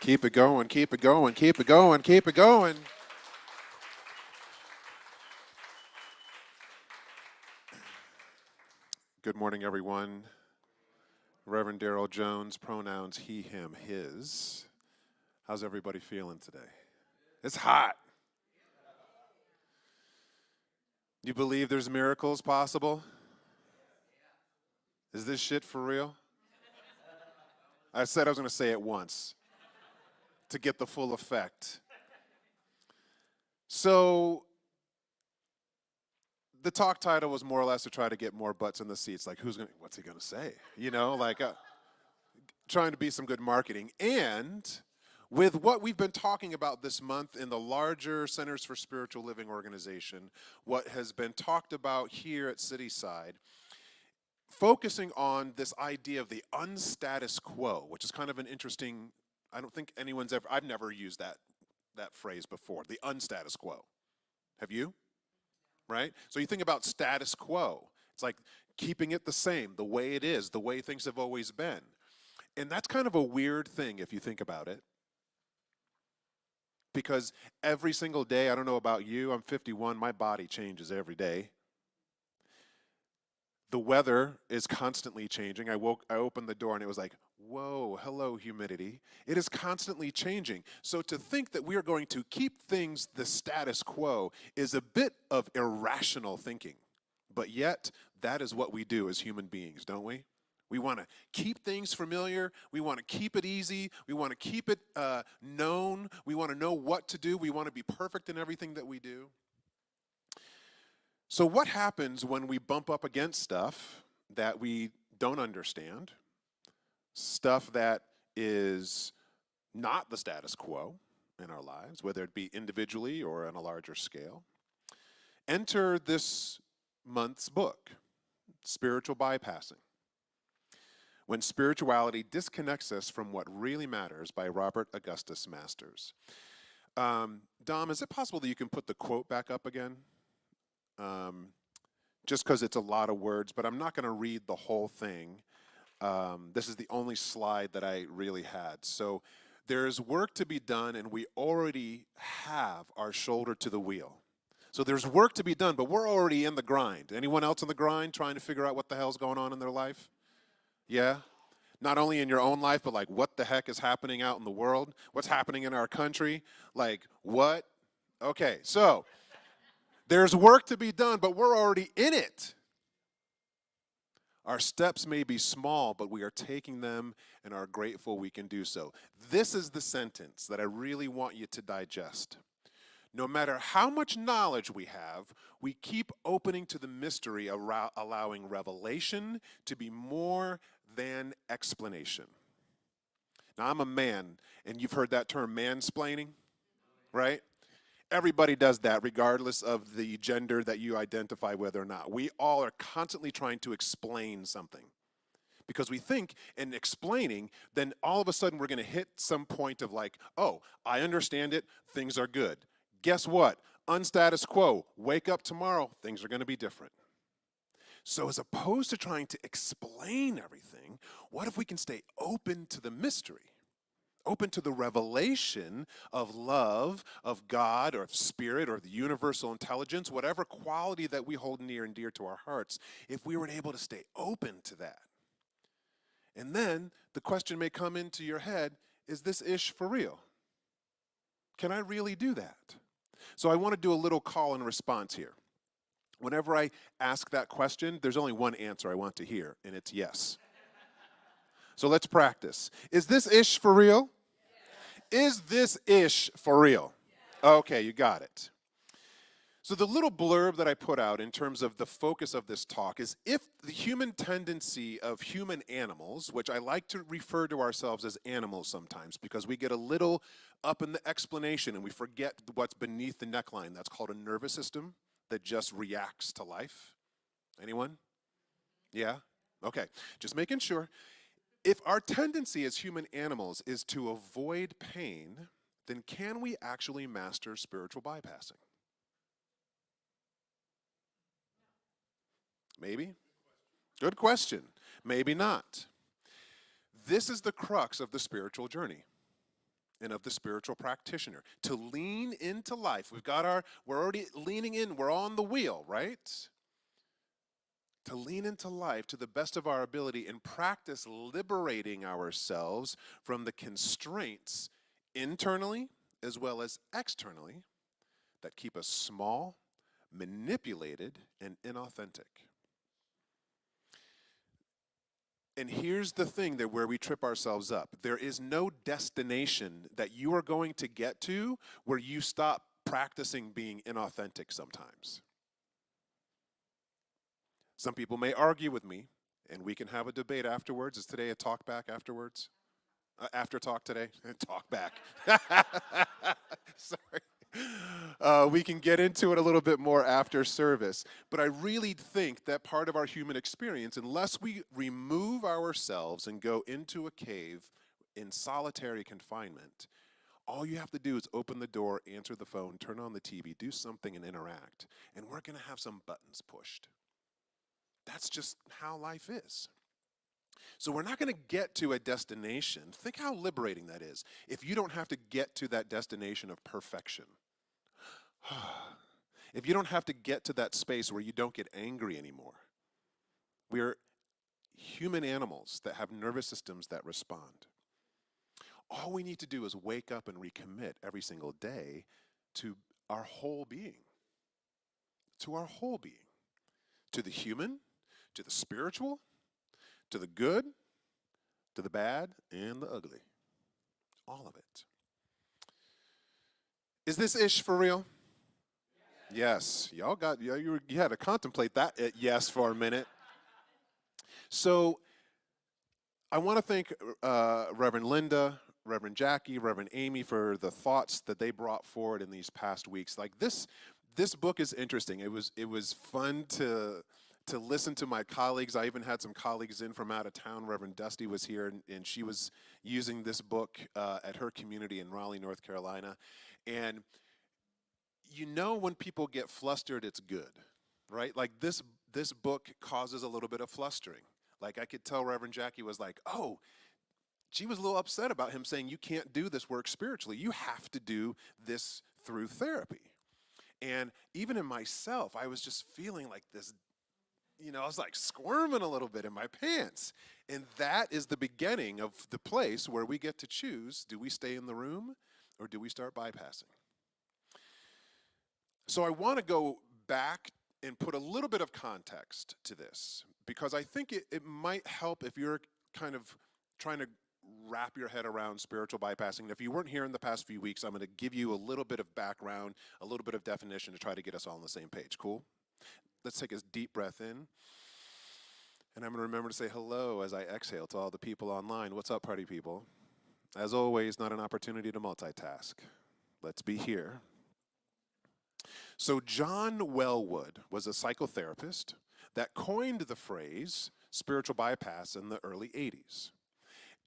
Keep it going, keep it going, keep it going, keep it going. Good morning, everyone. Reverend Darrell Jones, pronouns he, him, his. How's everybody feeling today? It's hot. You believe there's miracles possible? Is this shit for real? I said I was going to say it once to get the full effect. So the talk title was more or less to try to get more butts in the seats. Like, what's he going to say? You know, like trying to be some good marketing. And with what we've been talking about this month in the larger Centers for Spiritual Living organization, what has been talked about here at Cityside, focusing on this idea of the unstatus quo, which is kind of an interesting, I don't think I've never used that phrase before, the unstatus quo. Have you? Right? So you think about status quo. It's like keeping it the same, the way it is, the way things have always been. And that's kind of a weird thing if you think about it. Because every single day, I don't know about you, I'm 51, my body changes every day. The weather is constantly changing. I opened the door and it was like, whoa, hello, humidity. It is constantly changing. So to think that we are going to keep things the status quo is a bit of irrational thinking. But yet, that is what we do as human beings, don't we? We want to keep things familiar. We want to keep it easy. We want to keep it known. We want to know what to do. We want to be perfect in everything that we do. So what happens when we bump up against stuff that we don't understand, stuff that is not the status quo in our lives, whether it be individually or on a larger scale? Enter this month's book, Spiritual Bypassing. When Spirituality Disconnects Us from What Really Matters by Robert Augustus Masters. Dom, is it possible that you can put the quote back up again? Just because it's a lot of words, but I'm not going to read the whole thing. This is the only slide that I really had. So there is work to be done, and we already have our shoulder to the wheel. So there's work to be done, but we're already in the grind. Anyone else in the grind trying to figure out what the hell's going on in their life? Yeah? Not only in your own life, but like what the heck is happening out in the world? What's happening in our country? Like what? Okay, so there's work to be done, but we're already in it. Our steps may be small, but we are taking them and are grateful we can do so. This is the sentence that I really want you to digest. No matter how much knowledge we have, we keep opening to the mystery, allowing revelation to be more than explanation. Now, I'm a man, and you've heard that term mansplaining, right? Everybody does that, regardless of the gender that you identify with or not. We all are constantly trying to explain something. Because we think in explaining, then all of a sudden we're going to hit some point of like, oh, I understand it, things are good. Guess what? Unstatus quo. Wake up tomorrow, things are going to be different. So as opposed to trying to explain everything, what if we can stay open to the mystery? Open to the revelation of love, of God, or of spirit, or the universal intelligence, whatever quality that we hold near and dear to our hearts, if we were able to stay open to that. And then the question may come into your head, is this ish for real? Can I really do that? So I want to do a little call and response here. Whenever I ask that question, there's only one answer I want to hear, and it's yes. So let's practice. Is this ish for real? Is this ish for real? Okay, you got it. So the little blurb that I put out in terms of the focus of this talk is if the human tendency of human animals, which I like to refer to ourselves as animals sometimes because we get a little up in the explanation and we forget what's beneath the neckline. That's called a nervous system that just reacts to life. Anyone? Yeah? Okay, just making sure. If our tendency as human animals is to avoid pain, then can we actually master spiritual bypassing? Maybe? Good question. Maybe not. This is the crux of the spiritual journey. and of the spiritual practitioner. To lean into life. We're already leaning in, we're on the wheel, right? To lean into life to the best of our ability and practice liberating ourselves from the constraints internally as well as externally that keep us small, manipulated, and inauthentic. And here's the thing that where we trip ourselves up. There is no destination that you are going to get to where you stop practicing being inauthentic sometimes. Some people may argue with me, and we can have a debate afterwards. Is today a talk back afterwards? After talk today? Talk back. Sorry. We can get into it a little bit more after service. But I really think that part of our human experience, unless we remove ourselves and go into a cave in solitary confinement, all you have to do is open the door, answer the phone, turn on the TV, do something and interact. And we're going to have some buttons pushed. That's just how life is. So we're not going to get to a destination. Think how liberating that is if you don't have to get to that destination of perfection. If you don't have to get to that space where you don't get angry anymore. We're human animals that have nervous systems that respond. All we need to do is wake up and recommit every single day to our whole being. To our whole being. To the human, to the spiritual, to the good, to the bad, and the ugly. All of it. Is this ish for real? Yes. Y'all got, you had to contemplate that yes for a minute. So I want to thank Reverend Linda, Reverend Jackie, Reverend Amy for the thoughts that they brought forward in these past weeks. Like this book is interesting. It was fun to listen to my colleagues. I even had some colleagues in from out of town. Reverend Dusty was here, and she was using this book at her community in Raleigh, North Carolina. And you know when people get flustered, it's good, right? Like this book causes a little bit of flustering. Like I could tell Reverend Jackie was like, oh, she was a little upset about him saying you can't do this work spiritually. You have to do this through therapy. And even in myself, I was just feeling like this, I was like squirming a little bit in my pants. And that is the beginning of the place where we get to choose, do we stay in the room or do we start bypassing? So I want to go back and put a little bit of context to this because I think it might help if you're kind of trying to wrap your head around spiritual bypassing. And if you weren't here in the past few weeks, I'm going to give you a little bit of background, a little bit of definition to try to get us all on the same page. Cool? Let's take a deep breath in. And I'm going to remember to say hello as I exhale to all the people online. What's up, party people? As always, not an opportunity to multitask. Let's be here. So John Wellwood was a psychotherapist that coined the phrase spiritual bypass in the early 80s.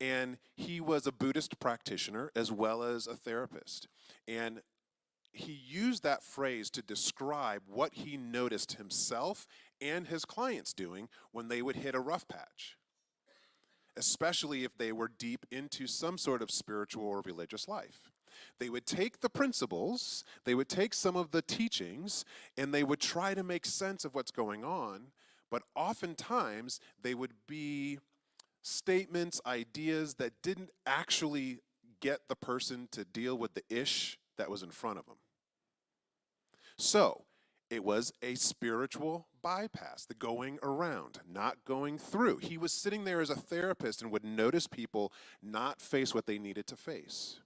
And he was a Buddhist practitioner as well as a therapist. And he used that phrase to describe what he noticed himself and his clients doing when they would hit a rough patch, especially if they were deep into some sort of spiritual or religious life. They would take the principles, they would take some of the teachings, and they would try to make sense of what's going on, but oftentimes they would be statements, ideas that didn't actually get the person to deal with the ish that was in front of them. So it was a spiritual bypass, the going around, not going through. He was sitting there as a therapist and would notice people not face what they needed to face.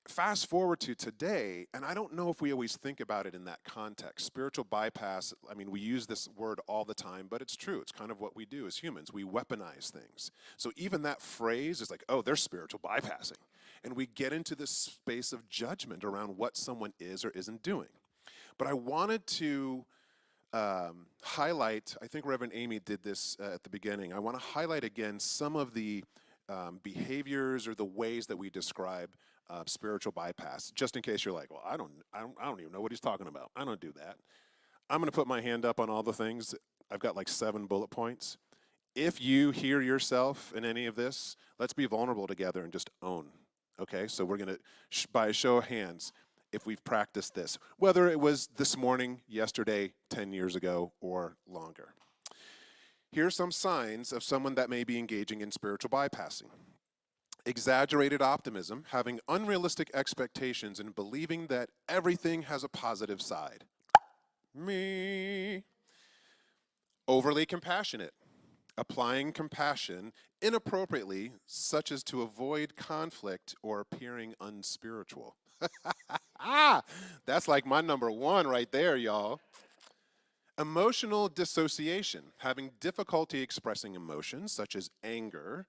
Fast forward to today, and I don't know if we always think about it in that context. Spiritual bypass, I mean, we use this word all the time, but it's true. It's kind of what we do as humans. We weaponize things. So even that phrase is like, oh, they're spiritual bypassing. And we get into this space of judgment around what someone is or isn't doing. But I wanted to highlight, I think Reverend Amy did this at the beginning. I want to highlight again some of the behaviors or the ways that we describe spiritual bypass, just in case you're like, well, I don't even know what he's talking about. I don't do that. I'm going to put my hand up on all the things. I've got like 7 bullet points. If you hear yourself in any of this, let's be vulnerable together and just own. Okay, so we're going to, by a show of hands, if we've practiced this, whether it was this morning, yesterday, 10 years ago, or longer. Here are some signs of someone that may be engaging in spiritual bypassing. Exaggerated optimism, having unrealistic expectations and believing that everything has a positive side. Me. Overly compassionate, applying compassion inappropriately, such as to avoid conflict or appearing unspiritual. That's like my number one right there, y'all. Emotional dissociation, having difficulty expressing emotions such as anger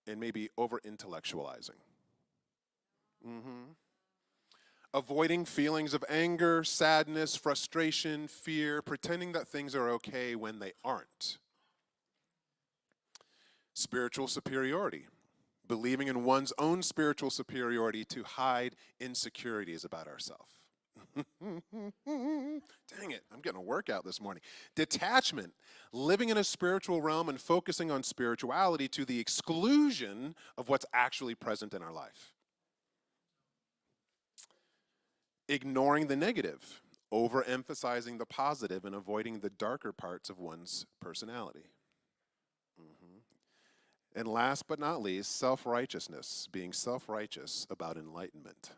and maybe over-intellectualizing. Avoiding feelings of anger, sadness, frustration, fear, pretending that things are okay when they aren't. Spiritual superiority, believing in one's own spiritual superiority to hide insecurities about ourselves. Dang it, I'm getting a workout this morning. Detachment, living in a spiritual realm and focusing on spirituality to the exclusion of what's actually present in our life. Ignoring the negative, overemphasizing the positive and avoiding the darker parts of one's personality. And last but not least, self-righteousness, being self-righteous about enlightenment.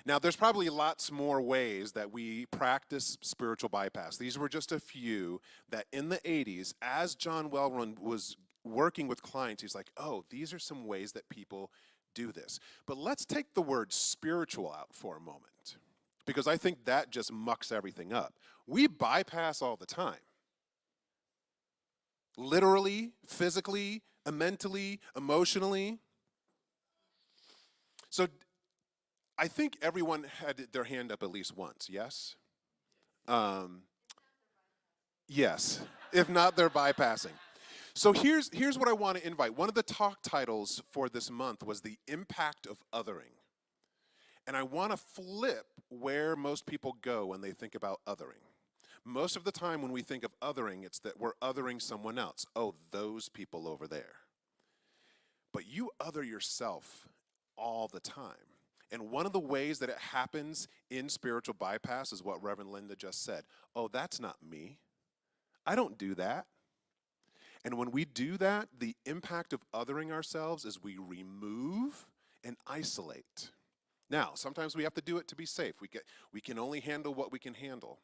Now, there's probably lots more ways that we practice spiritual bypass. These were just a few that in the 80s, as John Wellrun was working with clients, he's like, oh, these are some ways that people do this. But let's take the word spiritual out for a moment, because I think that just mucks everything up. We bypass all the time. Literally, physically, mentally, emotionally. So I think everyone had their hand up at least once, yes? Yes. If not, they're bypassing. So here's what I want to invite. One of the talk titles for this month was the impact of othering. And I want to flip where most people go when they think about othering. Most of the time when we think of othering, it's that we're othering someone else. Oh, those people over there. But you other yourself all the time. And one of the ways that it happens in spiritual bypass is what Reverend Linda just said. Oh, that's not me. I don't do that. And when we do that, the impact of othering ourselves is we remove and isolate. Now, sometimes we have to do it to be safe. We can only handle what we can handle.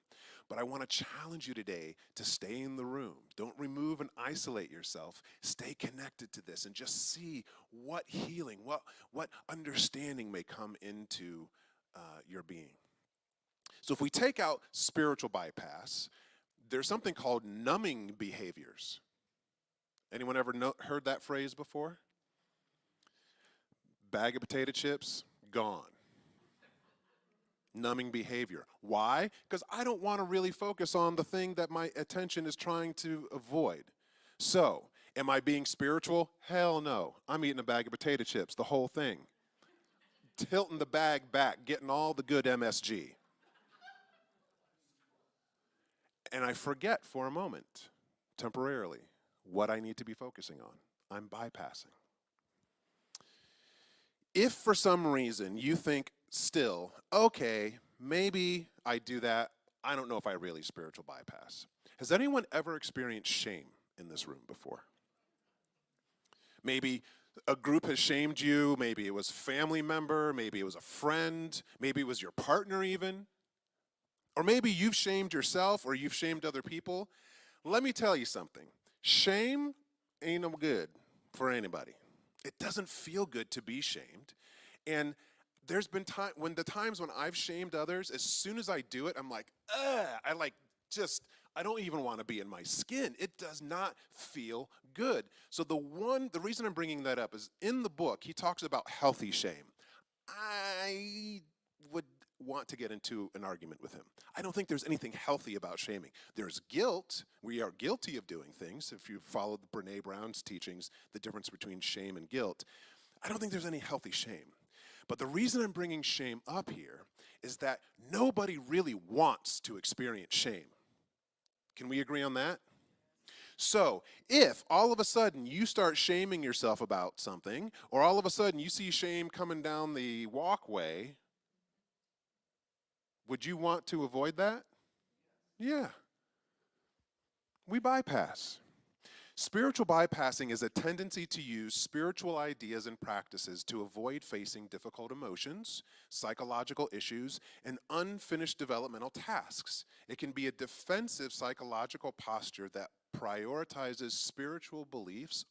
But I want to challenge you today to stay in the room. Don't remove and isolate yourself. Stay connected to this and just see what healing, what understanding may come into your being. So if we take out spiritual bypass, there's something called numbing behaviors. Anyone ever heard that phrase before? Bag of potato chips, gone. Numbing behavior. Why? Because I don't want to really focus on the thing that my attention is trying to avoid. So, am I being spiritual? Hell no. I'm eating a bag of potato chips, the whole thing. Tilting the bag back, getting all the good MSG. And I forget for a moment, temporarily, what I need to be focusing on. I'm bypassing. If for some reason you think still, okay, maybe I do that, I don't know if I really spiritual bypass. Has anyone ever experienced shame in this room before? Maybe a group has shamed you, maybe it was a family member, maybe it was a friend, maybe it was your partner even. Or maybe you've shamed yourself or you've shamed other people. Let me tell you something. Shame ain't no good for anybody. It doesn't feel good to be shamed. And there's been times when I've shamed others, as soon as I do it, I'm like, I don't even want to be in my skin. It does not feel good. So the reason I'm bringing that up is in the book, he talks about healthy shame. I would want to get into an argument with him. I don't think there's anything healthy about shaming. There's guilt. We are guilty of doing things. If you follow Brene Brown's teachings, the difference between shame and guilt, I don't think there's any healthy shame. But the reason I'm bringing shame up here is that nobody really wants to experience shame. Can we agree on that? So if all of a sudden you start shaming yourself about something, or all of a sudden you see shame coming down the walkway, would you want to avoid that? Yeah, we bypass. Spiritual bypassing is a tendency to use spiritual ideas and practices to avoid facing difficult emotions, psychological issues, and unfinished developmental tasks. It can be a defensive psychological posture that prioritizes spiritual beliefs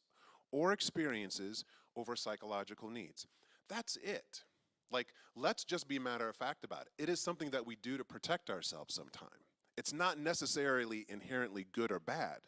or experiences over psychological needs. That's it. Like, let's just be matter of fact about it. It is something that we do to protect ourselves sometime. It's not necessarily inherently good or bad.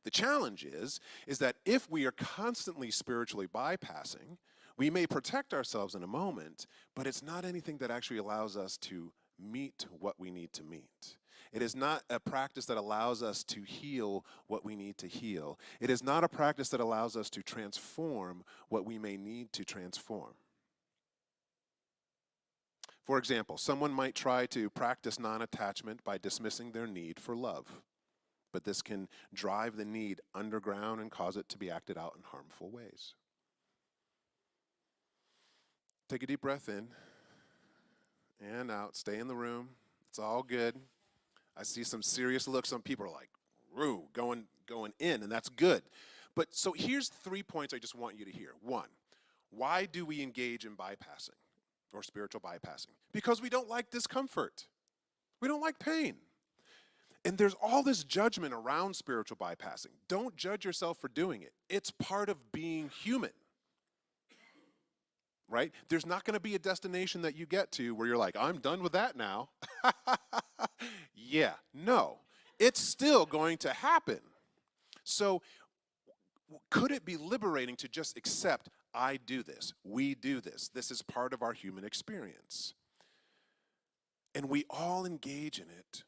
The challenge is that if we are constantly spiritually bypassing, we may protect ourselves in a moment, but it's not anything that actually allows us to meet what we need to meet. It is not a practice that allows us to heal what we need to heal. It is not a practice that allows us to transform what we may need to transform. For example, someone might try to practice non-attachment by dismissing their need for love, but this can drive the need underground and cause it to be acted out in harmful ways. Take a deep breath in and out. Stay in the room. It's all good. I see some serious looks. Some people are like, "Roo," going in, and that's good. But so here's 3 points I just want you to hear. 1, why do we engage in bypassing or spiritual bypassing? Because we don't like discomfort. We don't like pain. And there's all this judgment around spiritual bypassing. Don't judge yourself for doing it. It's part of being human, right? There's not going to be a destination that you get to where you're like, I'm done with that now. Yeah, no. It's still going to happen. So could it be liberating to just accept, I do this, we do this. This is part of our human experience. And we all engage in it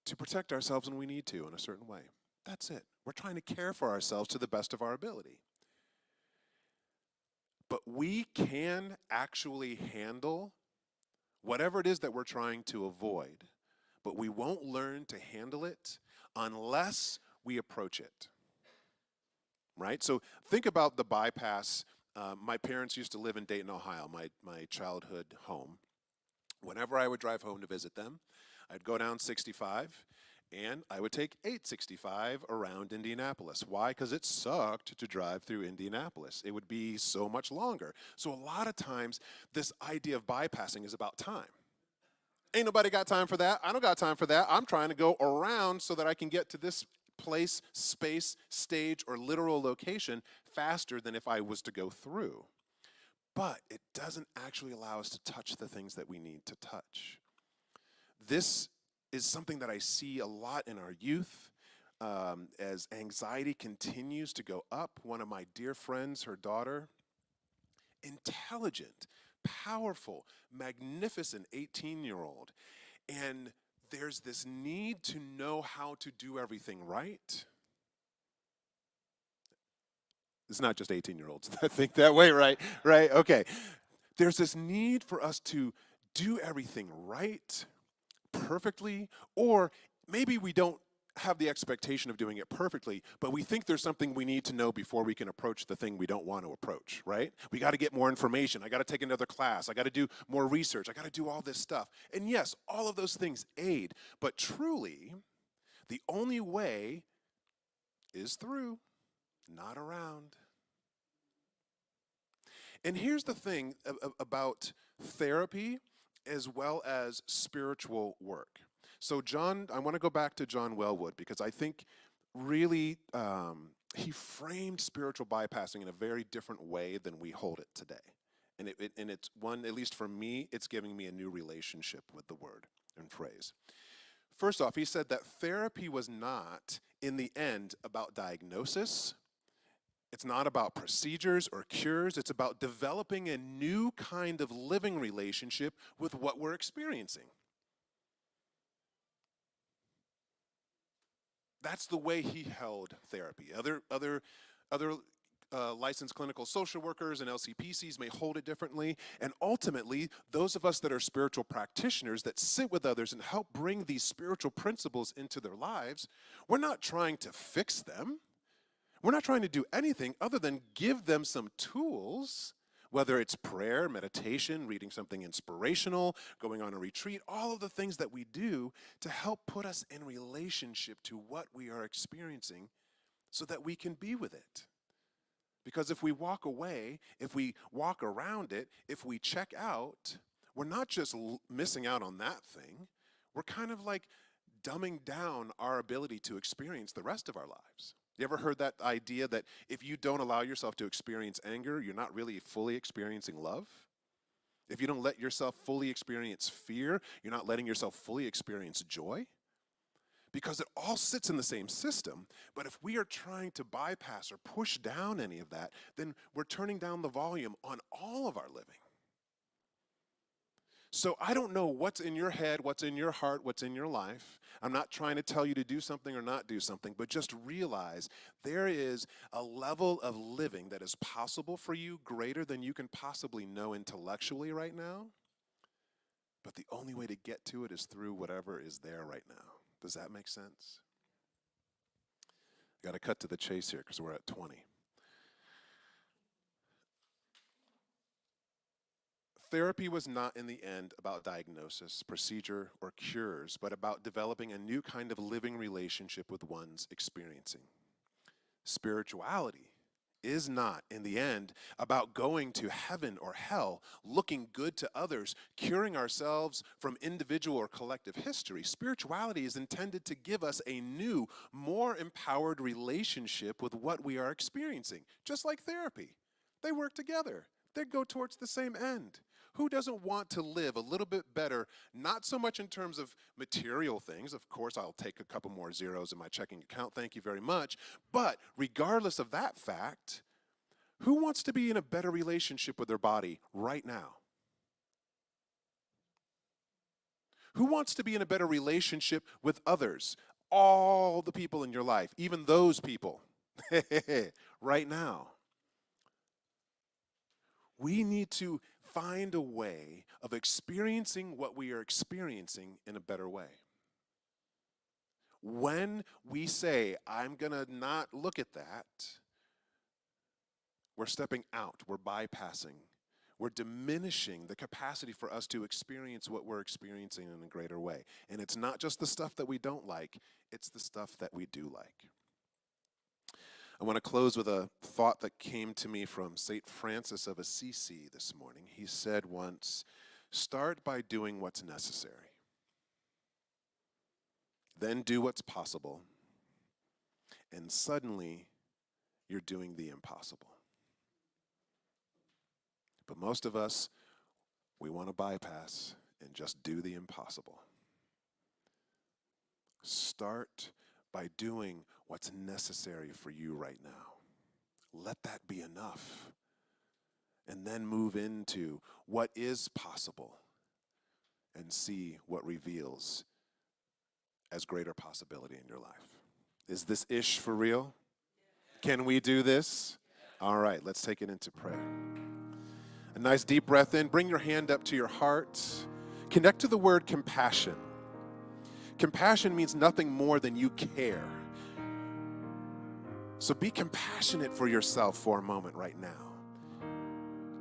to protect ourselves when we need to in a certain way. That's it. We're trying to care for ourselves to the best of our ability. But we can actually handle whatever it is that we're trying to avoid, but we won't learn to handle it unless we approach it. Right? So think about the bypass. My parents used to live in Dayton, Ohio, my childhood home. Whenever I would drive home to visit them, I'd go down 65, and I would take 865 around Indianapolis. Why? Because it sucked to drive through Indianapolis. It would be so much longer. So a lot of times, this idea of bypassing is about time. Ain't nobody got time for that. I don't got time for that. I'm trying to go around so that I can get to this place, space, stage, or literal location faster than if I was to go through. But it doesn't actually allow us to touch the things that we need to touch. This is something that I see a lot in our youth as anxiety continues to go up. One of my dear friends, her daughter, intelligent, powerful, magnificent 18-year-old. And there's this need to know how to do everything right. It's not just 18-year-olds that think that way, right? Right, okay. There's this need for us to do everything right, perfectly, or maybe we don't have the expectation of doing it perfectly, but we think there's something we need to know before we can approach the thing we don't want to approach, right? We got to get more information. I got to take another class. I got to do more research. I got to do all this stuff. And yes, all of those things aid, but truly, the only way is through, not around. And here's the thing about therapy as well as spiritual work. So I want to go back to John Wellwood because I think really he framed spiritual bypassing in a very different way than we hold it today. And it's one, at least for me, it's giving me a new relationship with the word and phrase. First off, he said that therapy was not, in the end, about diagnosis. It's not about procedures or cures. It's about developing a new kind of living relationship with what we're experiencing. That's the way he held therapy. Other licensed clinical social workers and LCPCs may hold it differently. And ultimately, those of us that are spiritual practitioners that sit with others and help bring these spiritual principles into their lives, we're not trying to fix them. We're not trying to do anything other than give them some tools, whether it's prayer, meditation, reading something inspirational, going on a retreat, all of the things that we do to help put us in relationship to what we are experiencing so that we can be with it. Because if we walk away, if we walk around it, if we check out, we're not just missing out on that thing. We're kind of like dumbing down our ability to experience the rest of our lives. You ever heard that idea that if you don't allow yourself to experience anger, you're not really fully experiencing love? If you don't let yourself fully experience fear, you're not letting yourself fully experience joy? Because it all sits in the same system. But if we are trying to bypass or push down any of that, then we're turning down the volume on all of our living. So I don't know what's in your head, what's in your heart, what's in your life. I'm not trying to tell you to do something or not do something, but just realize there is a level of living that is possible for you greater than you can possibly know intellectually right now. But the only way to get to it is through whatever is there right now. Does that make sense? Got to cut to the chase here because we're at 20. Therapy was not in the end about diagnosis, procedure, or cures, but about developing a new kind of living relationship with one's experiencing. Spirituality is not, in the end, about going to heaven or hell, looking good to others, curing ourselves from individual or collective history. Spirituality is intended to give us a new, more empowered relationship with what we are experiencing, just like therapy. They work together. They go towards the same end. Who doesn't want to live a little bit better, not so much in terms of material things? Of course, I'll take a couple more zeros in my checking account, thank you very much. But regardless of that fact, who wants to be in a better relationship with their body right now? Who wants to be in a better relationship with others? All the people in your life, even those people, right now. We need to find a way of experiencing what we are experiencing in a better way. When we say, I'm going to not look at that, we're stepping out, we're bypassing, we're diminishing the capacity for us to experience what we're experiencing in a greater way. And it's not just the stuff that we don't like, it's the stuff that we do like. I want to close with a thought that came to me from St. Francis of Assisi this morning. He said once, start by doing what's necessary. Then do what's possible. And suddenly, you're doing the impossible. But most of us, we want to bypass and just do the impossible. Start by doing what's necessary for you right now. Let that be enough. And then move into what is possible and see what reveals as greater possibility in your life. Is this ish for real? Can we do this? All right, let's take it into prayer. A nice deep breath in. Bring your hand up to your heart. Connect to the word compassion. Compassion means nothing more than you care. So be compassionate for yourself for a moment right now.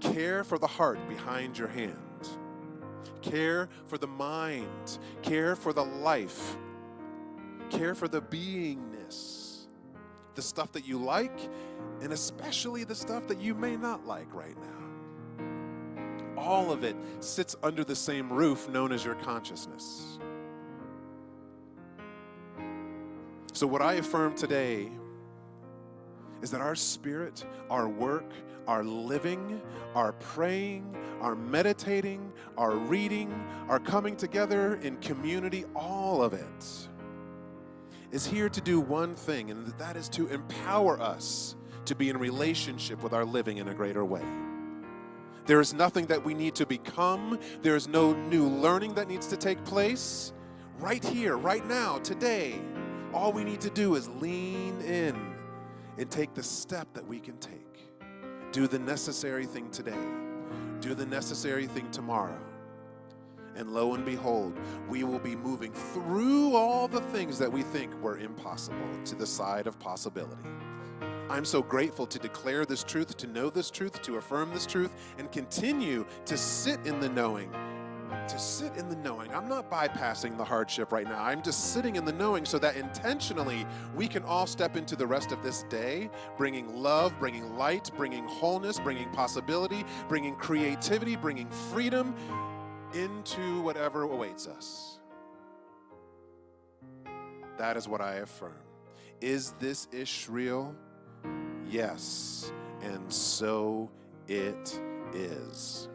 Care for the heart behind your hand. Care for the mind. Care for the life. Care for the beingness. The stuff that you like, and especially the stuff that you may not like right now. All of it sits under the same roof known as your consciousness. So what I affirm today is that our spirit, our work, our living, our praying, our meditating, our reading, our coming together in community, all of it is here to do one thing, and that is to empower us to be in relationship with our living in a greater way. There is nothing that we need to become. There is no new learning that needs to take place. Right here, right now, today, all we need to do is lean in and take the step that we can take. Do the necessary thing today. Do the necessary thing tomorrow. And lo and behold, we will be moving through all the things that we think were impossible to the side of possibility. I'm so grateful to declare this truth, to know this truth, to affirm this truth, and continue to sit in the knowing. To sit in the knowing. I'm not bypassing the hardship right now. I'm just sitting in the knowing so that intentionally we can all step into the rest of this day, bringing love, bringing light, bringing wholeness, bringing possibility, bringing creativity, bringing freedom into whatever awaits us. That is what I affirm. Is this ish real? Yes, and so it is.